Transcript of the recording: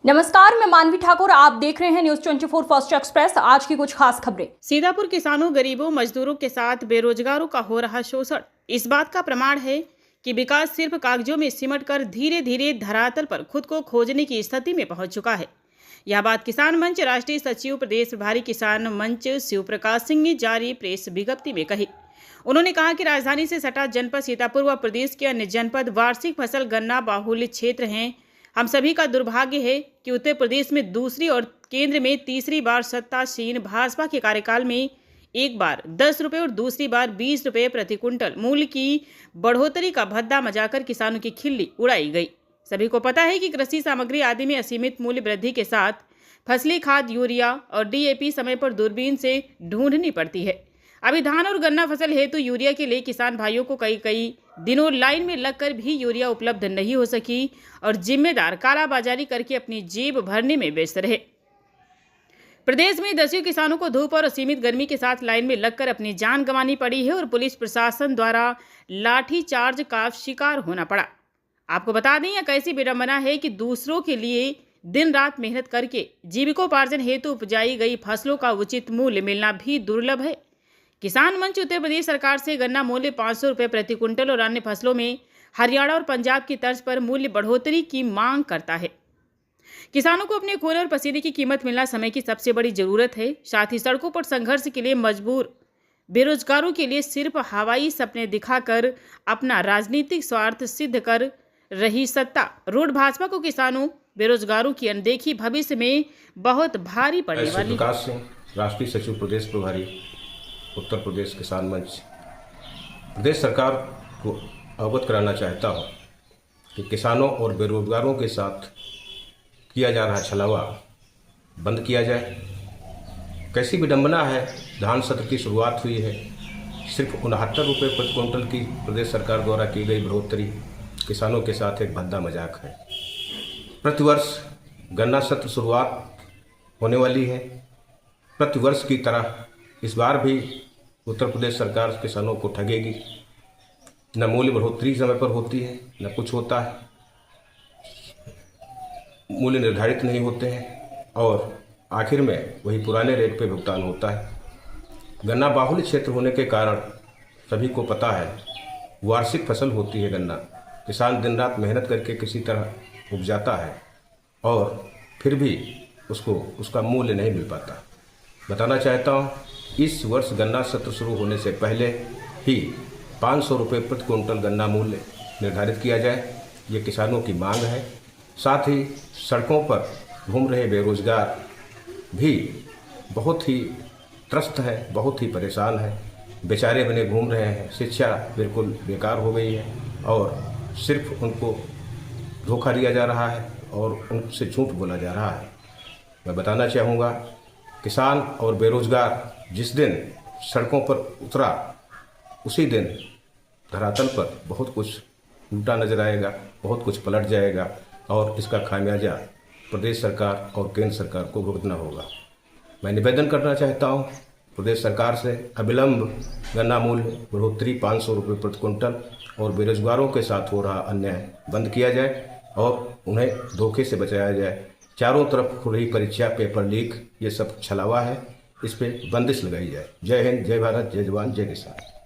नमस्कार, मैं मानवी ठाकुर। आप देख रहे हैं न्यूज 24 फर्स्ट एक्सप्रेस। आज की कुछ खास खबरें। सीतापुर किसानों, गरीबों, मजदूरों के साथ बेरोजगारों का हो रहा शोषण इस बात का प्रमाण है कि विकास सिर्फ कागजों में सिमट कर धीरे धीरे धरातल पर खुद को खोजने की स्थिति में पहुंच चुका है। यह बात किसान मंच राष्ट्रीय सचिव प्रदेश प्रभारी किसान मंच शिव प्रकाश सिंह ने जारी प्रेस विज्ञप्ति में कही। उन्होंने कहा कि राजधानी से सटा जनपद सीतापुर व प्रदेश के अन्य जनपद वार्षिक फसल गन्ना बाहुल्य क्षेत्र हैं। हम सभी का दुर्भाग्य है कि उत्तर प्रदेश में दूसरी और केंद्र में तीसरी बार सत्तासीन भाजपा के कार्यकाल में एक बार 10 रुपये और दूसरी बार 20 रुपये प्रति क्विंटल मूल्य की बढ़ोतरी का भद्दा मजाकर किसानों की खिल्ली उड़ाई गई। सभी को पता है कि कृषि सामग्री आदि में असीमित मूल्य वृद्धि के साथ फसली खाद, यूरिया और डीएपी समय पर दूरबीन से ढूंढनी पड़ती है। अभी धान और गन्ना फसल हेतु यूरिया के लिए किसान भाइयों को कई दिनों लाइन में लगकर भी यूरिया उपलब्ध नहीं हो सकी और जिम्मेदार कालाबाजारी करके अपनी जेब भरने में व्यस्त रहे। प्रदेश में दसियों किसानों को धूप और असीमित गर्मी के साथ लाइन में लगकर अपनी जान गंवानी पड़ी है और पुलिस प्रशासन द्वारा लाठी चार्ज का शिकार होना पड़ा। आपको बता दें, यह कैसी विडंबना है कि दूसरों के लिए दिन रात मेहनत करके जीविकोपार्जन हेतु उपजाई गई फसलों का उचित मूल्य मिलना भी दुर्लभ है। किसान मंच उत्तर प्रदेश सरकार से गन्ना मूल्य 500 रुपये प्रति क्विंटल और अन्य फसलों में हरियाणा और पंजाब की तर्ज पर मूल्य बढ़ोतरी की मांग करता है। किसानों को अपने खून और पसीने की कीमत मिलना समय की सबसे बड़ी जरूरत है। साथ ही सड़कों पर संघर्ष के लिए मजबूर बेरोजगारों के लिए सिर्फ हवाई सपने दिखाकर अपना राजनीतिक स्वार्थ सिद्ध कर रही सत्तारूढ़ भाजपा को किसानों बेरोजगारों की अनदेखी भविष्य में बहुत भारी पड़ने वाली। प्रकाश सिंह, राष्ट्रीय सचिव प्रदेश प्रभारी उत्तर प्रदेश किसान मंच। प्रदेश सरकार को अवगत कराना चाहता हूँ कि किसानों और बेरोजगारों के साथ किया जा रहा छलावा बंद किया जाए। कैसी विडंबना है, धान सत्र की शुरुआत हुई है, सिर्फ 69 रुपये प्रति क्विंटल की प्रदेश सरकार द्वारा की गई बढ़ोतरी किसानों के साथ एक भद्दा मजाक है। प्रतिवर्ष गन्ना सत्र शुरुआत होने वाली है। प्रतिवर्ष की तरह इस बार भी उत्तर प्रदेश सरकार किसानों को ठगेगी। न मूल्य बढ़ोतरी समय पर होती है, न कुछ होता है, मूल्य निर्धारित नहीं होते हैं और आखिर में वही पुराने रेट पे भुगतान होता है। गन्ना बाहुल्य क्षेत्र होने के कारण सभी को पता है वार्षिक फसल होती है गन्ना। किसान दिन रात मेहनत करके किसी तरह उपजाता है और फिर भी उसको उसका मूल्य नहीं मिल पाता। बताना चाहता हूँ, इस वर्ष गन्ना सत्र शुरू होने से पहले ही 500 रुपये प्रति क्विंटल गन्ना मूल्य निर्धारित किया जाए। ये किसानों की मांग है। साथ ही सड़कों पर घूम रहे बेरोजगार भी बहुत ही त्रस्त है, बहुत ही परेशान है, बेचारे बने घूम रहे हैं। शिक्षा बिल्कुल बेकार हो गई है और सिर्फ उनको धोखा दिया जा रहा है और उनसे झूठ बोला जा रहा है। मैं बताना चाहूँगा, किसान और बेरोजगार जिस दिन सड़कों पर उतरा उसी दिन धरातल पर बहुत कुछ उल्टा नजर आएगा, बहुत कुछ पलट जाएगा और इसका खामियाजा प्रदेश सरकार और केंद्र सरकार को भुगतना होगा। मैं निवेदन करना चाहता हूँ प्रदेश सरकार से अविलंब गन्ना मूल्य बढ़ोतरी 500 रुपये प्रति क्विंटल और बेरोजगारों के साथ हो रहा अन्याय बंद किया जाए और उन्हें धोखे से बचाया जाए। चारों तरफ हो रही परीक्षा, पेपर लीक, ये सब छलावा है, इस पे बंदिश लगाई जाए। जय हिंद, जय भारत, जय जवान, जय किसान।